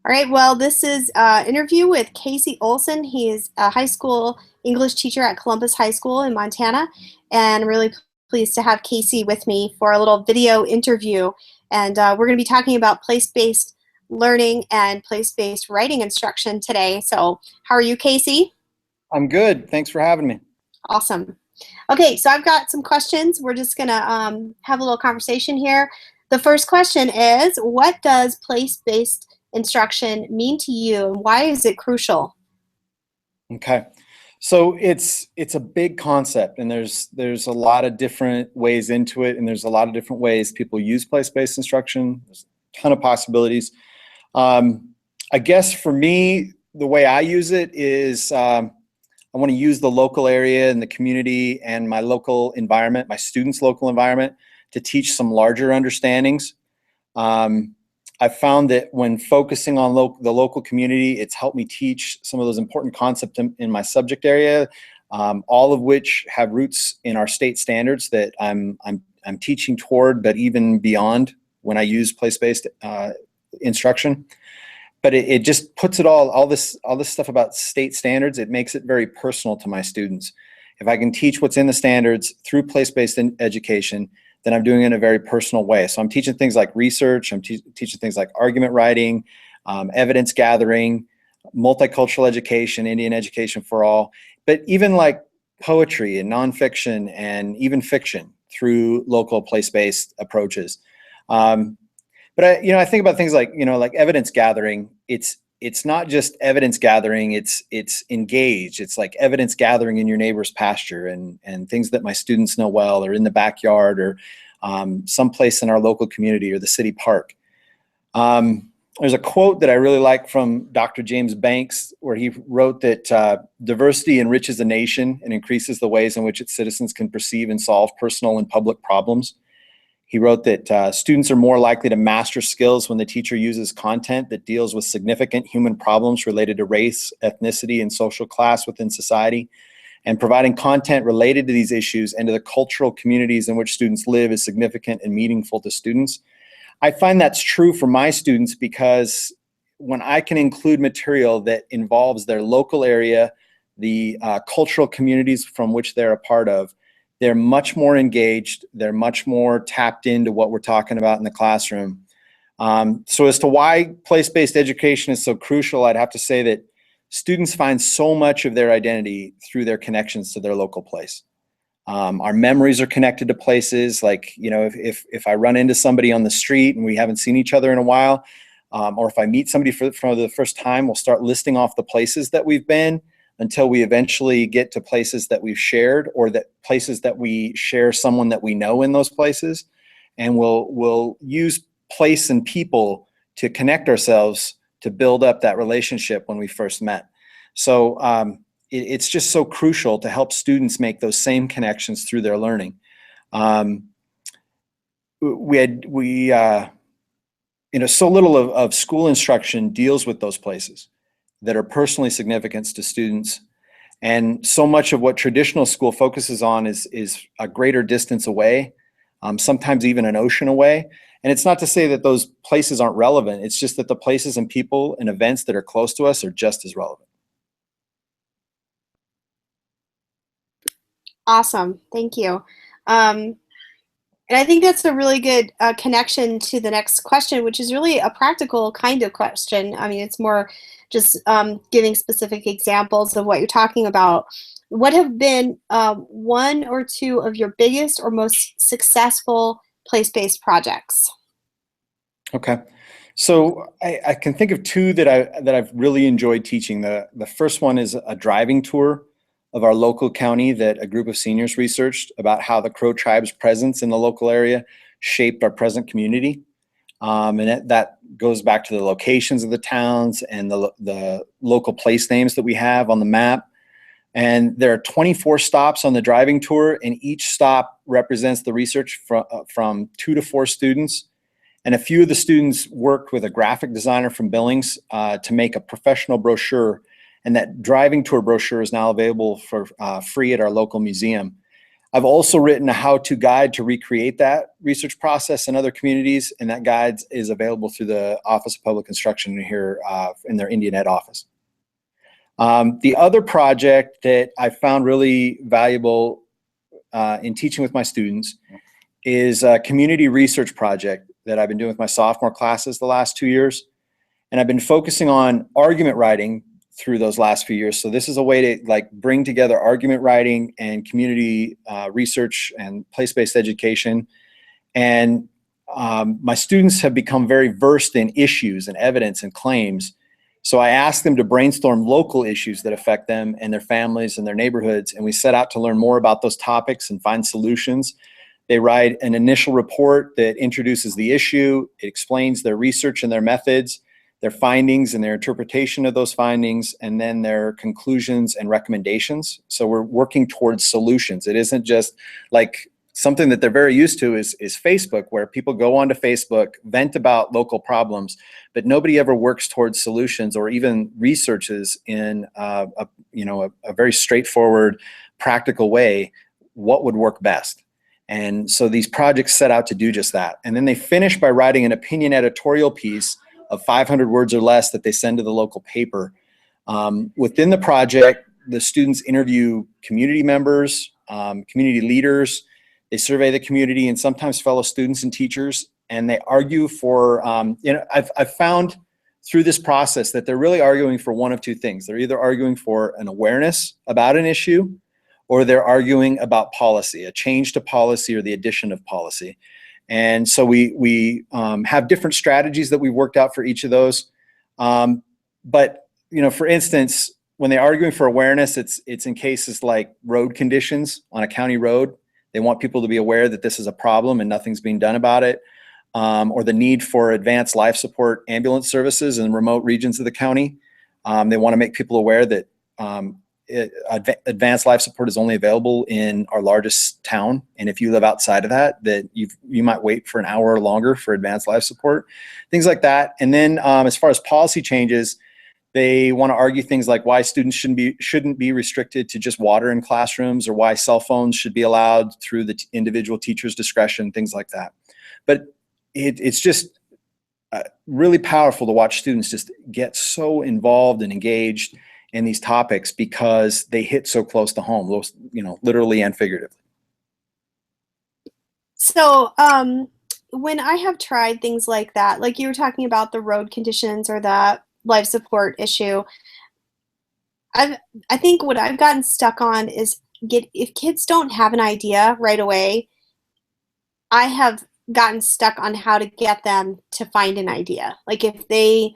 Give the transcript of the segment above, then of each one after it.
All right, well, this is an interview with Casey Olsen. He is a high school English teacher at Columbus High School in Montana, and really pleased to have Casey with me for a little video interview. And we're going to be talking about place-based learning and place-based writing instruction today. So how are you, Casey? I'm good. Thanks for having me. Awesome. Okay, so I've got some questions. We're just going to have a little conversation here. The first question is, what does place-based instruction mean to you, and why is it crucial? Okay. So it's a big concept, and there's a lot of different ways into it, and there's a lot of different ways people use place-based instruction. There's a ton of possibilities. I guess for me, the way I use it is I want to use the local area and the community and my local environment, my students' local environment, to teach some larger understandings. I've found that when focusing on the local community, it's helped me teach some of those important concepts in my subject area, all of which have roots in our state standards that I'm teaching toward, but even beyond when I use place-based instruction. But it just puts it all this stuff about state standards. It makes it very personal to my students. If I can teach what's in the standards through place-based education, then I'm doing it in a very personal way. So I'm teaching things like research, I'm teaching things like argument writing, evidence gathering, multicultural education, Indian education for all, but even like poetry and nonfiction and even fiction through local place-based approaches. But I think about things like, like evidence gathering. It's not just evidence gathering, it's engaged. It's like evidence gathering in your neighbor's pasture and things that my students know well, or in the backyard, or someplace in our local community or the city park. There's a quote that I really like from Dr. James Banks, where he wrote that diversity enriches a nation and increases the ways in which its citizens can perceive and solve personal and public problems. He wrote that students are more likely to master skills when the teacher uses content that deals with significant human problems related to race, ethnicity, and social class within society. And providing content related to these issues and to the cultural communities in which students live is significant and meaningful to students. I find that's true for my students because when I can include material that involves their local area, the cultural communities from which they're a part of, they're much more engaged, they're much more tapped into what we're talking about in the classroom. So as to why place-based education is so crucial, I'd have to say that students find so much of their identity through their connections to their local place. Our memories are connected to places. Like, if I run into somebody on the street and we haven't seen each other in a while, or if I meet somebody for the first time, we'll start listing off the places that we've been, until we eventually get to places that we've shared, or that places that we share someone that we know in those places. And we'll use place and people to connect ourselves to build up that relationship when we first met. So it's just so crucial to help students make those same connections through their learning. So little of school instruction deals with those places that are personally significant to students. And so much of what traditional school focuses on is a greater distance away, sometimes even an ocean away. And it's not to say that those places aren't relevant. It's just that the places and people and events that are close to us are just as relevant. Awesome, thank you. And I think that's a really good connection to the next question, which is really a practical kind of question. I mean, it's more just giving specific examples of what you're talking about. What have been one or two of your biggest or most successful place-based projects? Okay, so I can think of two that I've really enjoyed teaching. The first one is a driving tour of our local county that a group of seniors researched about how the Crow tribe's presence in the local area shaped our present community. And that goes back to the locations of the towns and the local place names that we have on the map. And there are 24 stops on the driving tour, and each stop represents the research from 2 to 4 students. And a few of the students worked with a graphic designer from Billings to make a professional brochure. And that driving tour brochure is now available for free at our local museum. I've also written a how-to guide to recreate that research process in other communities, and that guide is available through the Office of Public Instruction here in their Indian Ed office. The other project that I found really valuable in teaching with my students is a community research project that I've been doing with my sophomore classes the last 2 years. And I've been focusing on argument writing through those last few years. So this is a way to like bring together argument writing and community research and place-based education. And my students have become very versed in issues and evidence and claims. So I asked them to brainstorm local issues that affect them and their families and their neighborhoods. And we set out to learn more about those topics and find solutions. They write an initial report that introduces the issue. It explains their research and their methods, their findings and their interpretation of those findings, and then their conclusions and recommendations. So we're working towards solutions. It isn't just like something that they're very used to is Facebook, where people go onto Facebook, vent about local problems, but nobody ever works towards solutions or even researches in a very straightforward, practical way what would work best. And so these projects set out to do just that. And then they finish by writing an opinion editorial piece of 500 words or less that they send to the local paper. Within the project, the students interview community members, community leaders. They survey the community and sometimes fellow students and teachers, and they argue for, I've found through this process that they're really arguing for one of two things. They're either arguing for an awareness about an issue, or they're arguing about policy, a change to policy or the addition of policy. And so we have different strategies that we've worked out for each of those. But for instance, when they're arguing for awareness, it's in cases like road conditions on a county road. They want people to be aware that this is a problem and nothing's being done about it. Or the need for advanced life support ambulance services in remote regions of the county. They want to make people aware that advanced life support is only available in our largest town, and if you live outside of that you might wait for an hour or longer for advanced life support, things like that. And then as far as policy changes, they want to argue things like why students shouldn't be restricted to just water in classrooms, or why cell phones should be allowed through the individual teacher's discretion, things like that. But it's just really powerful to watch students just get so involved and engaged in these topics because they hit so close to home, literally and figuratively. So when I have tried things like that, like you were talking about the road conditions or the life support issue, I think what I've gotten stuck on is if kids don't have an idea right away, I have gotten stuck on how to get them to find an idea. Like if they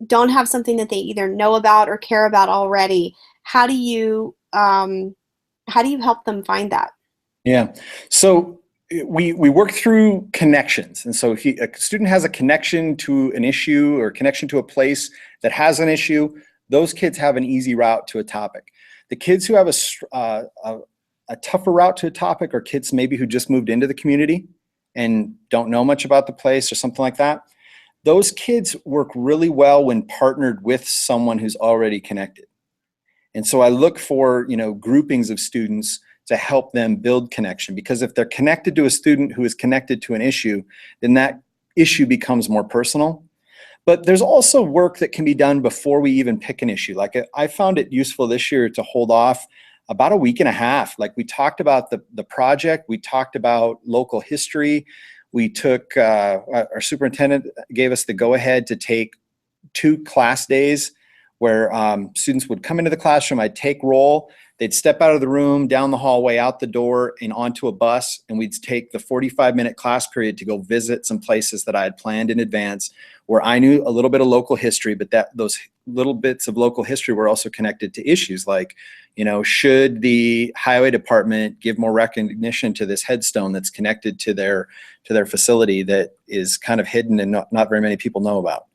don't have something that they either know about or care about already, how do you help them find that? Yeah, so we work through connections. And so if a student has a connection to an issue or a connection to a place that has an issue, those kids have an easy route to a topic. The kids who have a tougher route to a topic are kids maybe who just moved into the community and don't know much about the place or something like that. Those kids work really well when partnered with someone who's already connected. And so I look for, groupings of students to help them build connection, because if they're connected to a student who is connected to an issue, then that issue becomes more personal. But there's also work that can be done before we even pick an issue. Like I found it useful this year to hold off about a week and a half. Like we talked about the project, we talked about local history. We took, our superintendent gave us the go-ahead to take 2 class days where students would come into the classroom, I'd take roll, they'd step out of the room, down the hallway, out the door, and onto a bus, and we'd take the 45-minute class period to go visit some places that I had planned in advance where I knew a little bit of local history, but those little bits of local history were also connected to issues like, should the highway department give more recognition to this headstone that's connected to their facility that is kind of hidden and not very many people know about?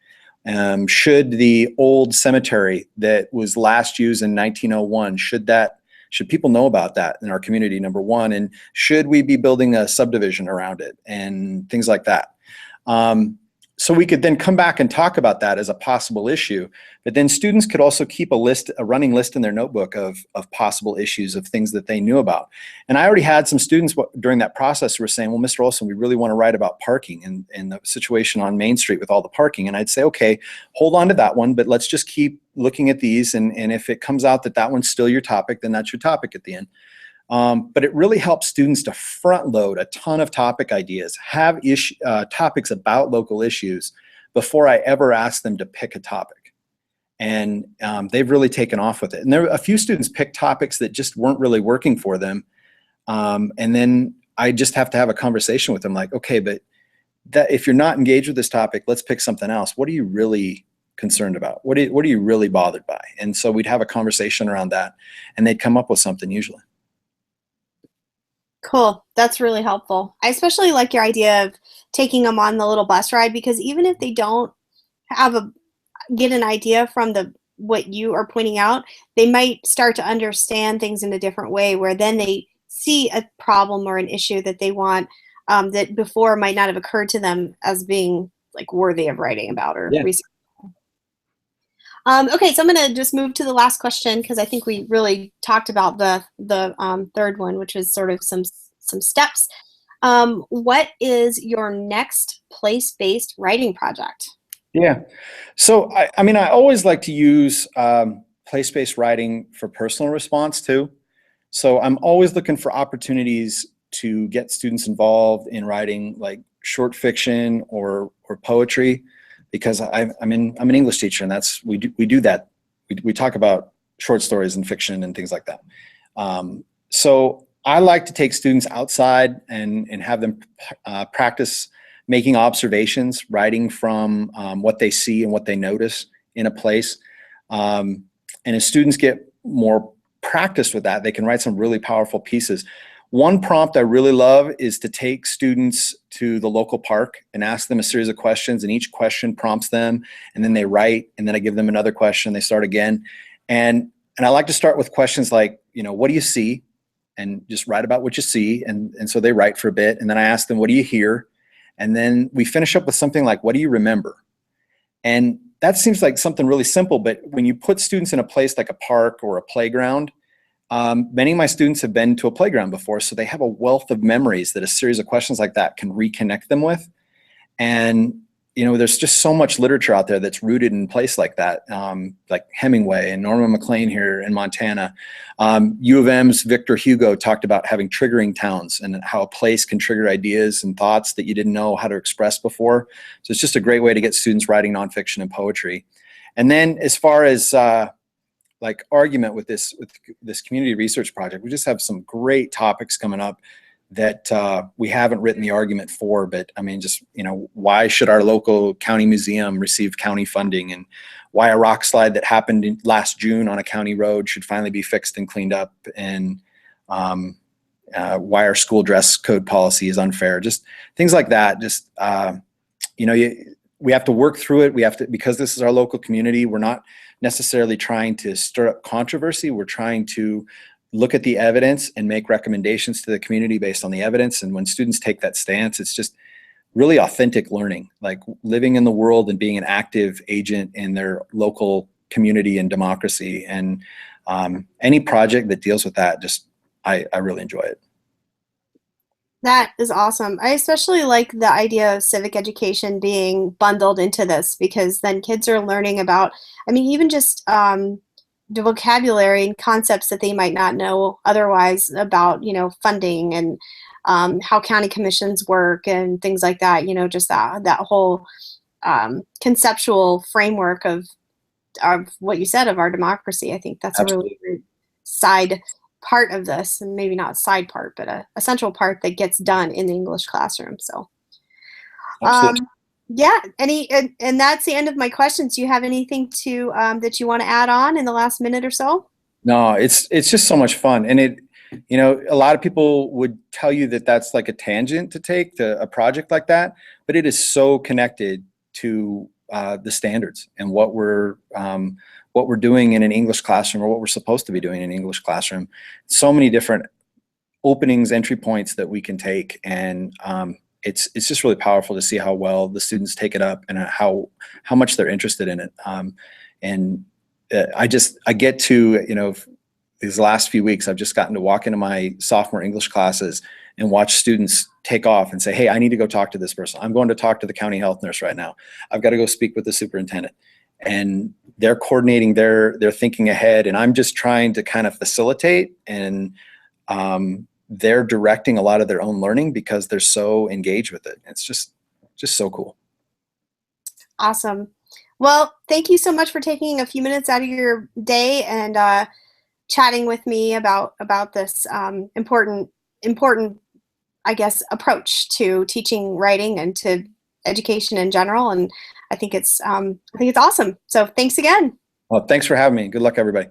Should the old cemetery that was last used in 1901, should people know about that in our community, number one? And should we be building a subdivision around it and things like that? so we could then come back and talk about that as a possible issue, but then students could also keep a running list in their notebook of possible issues, of things that they knew about. And I already had some students during that process who were saying, well, Mr. Olsen, we really want to write about parking and the situation on Main Street with all the parking. And I'd say, okay, hold on to that one, but let's just keep looking at these. And if it comes out that that one's still your topic, then that's your topic at the end. But it really helps students to front load a ton of topic ideas, have topics about local issues before I ever ask them to pick a topic. And they've really taken off with it. And there were a few students picked topics that just weren't really working for them. And then I just have to have a conversation with them like, okay, but if you're not engaged with this topic, let's pick something else. What are you really concerned about? What are you really bothered by? And so we'd have a conversation around that, and they'd come up with something usually. Cool. That's really helpful. I especially like your idea of taking them on the little bus ride, because even if they don't get an idea from what you are pointing out, they might start to understand things in a different way, where then they see a problem or an issue that they want, that before might not have occurred to them as being like worthy of writing about or research. Okay, so I'm going to just move to the last question, because I think we really talked about the third one, which is sort of some steps. What is your next place-based writing project? Yeah, so I mean, I always like to use place-based writing for personal response too. So I'm always looking for opportunities to get students involved in writing like short fiction or poetry. Because I'm an English teacher, and we do that. We talk about short stories and fiction and things like that. So I like to take students outside and have them practice making observations, writing from what they see and what they notice in a place. And as students get more practice with that, they can write some really powerful pieces. One prompt I really love is to take students to the local park and ask them a series of questions, and each question prompts them, and then they write, and then I give them another question, they start again. And I like to start with questions like, what do you see? And just write about what you see. And so they write for a bit, and then I ask them, what do you hear? And then we finish up with something like, what do you remember? And that seems like something really simple, but when you put students in a place like a park or a playground, many of my students have been to a playground before, so they have a wealth of memories that a series of questions like that can reconnect them with. And there's just so much literature out there that's rooted in a place like that, like Hemingway and Norman Maclean here in Montana. U of M's Victor Hugo talked about having triggering towns and how a place can trigger ideas and thoughts that you didn't know how to express before. So it's just a great way to get students writing nonfiction and poetry. And then as far as like argument with this community research project, we just have some great topics coming up that we haven't written the argument for, but I mean, just, why should our local county museum receive county funding, and why a rock slide that happened last June on a county road should finally be fixed and cleaned up, and why our school dress code policy is unfair, just things like that. Just, we have to work through it. Because this is our local community, we're not necessarily trying to stir up controversy. We're trying to look at the evidence and make recommendations to the community based on the evidence. And when students take that stance, it's just really authentic learning, like living in the world and being an active agent in their local community and democracy. And any project that deals with that, I really enjoy it. That is awesome. I especially like the idea of civic education being bundled into this, because then kids are learning about, even just the vocabulary and concepts that they might not know otherwise about, funding and how county commissions work and things like that. Just that whole conceptual framework of what you said of our democracy. I think that's Absolutely. A really great side part of this, and maybe not side part, but a central part that gets done in the English classroom. So yeah, and that's the end of my questions. Do you have anything to that you want to add on in the last minute or so? No, it's just so much fun. And a lot of people would tell you that that's like a tangent to take to a project like that, but it is so connected to the standards and what we're doing in an English classroom, or what we're supposed to be doing in an English classroom. So many different openings, entry points that we can take, and it's just really powerful to see how well the students take it up and how much they're interested in it. And I get to, these last few weeks, I've just gotten to walk into my sophomore English classes and watch students take off and say, hey, I need to go talk to this person. I'm going to talk to the county health nurse right now. I've got to go speak with the superintendent. And they're coordinating, they're thinking ahead, and I'm just trying to kind of facilitate, and they're directing a lot of their own learning because they're so engaged with it. It's just so cool. Awesome. Well, thank you so much for taking a few minutes out of your day and chatting with me about this important, I guess, approach to teaching writing and to education in general. And I think it's awesome. So thanks again. Well, thanks for having me. Good luck, everybody.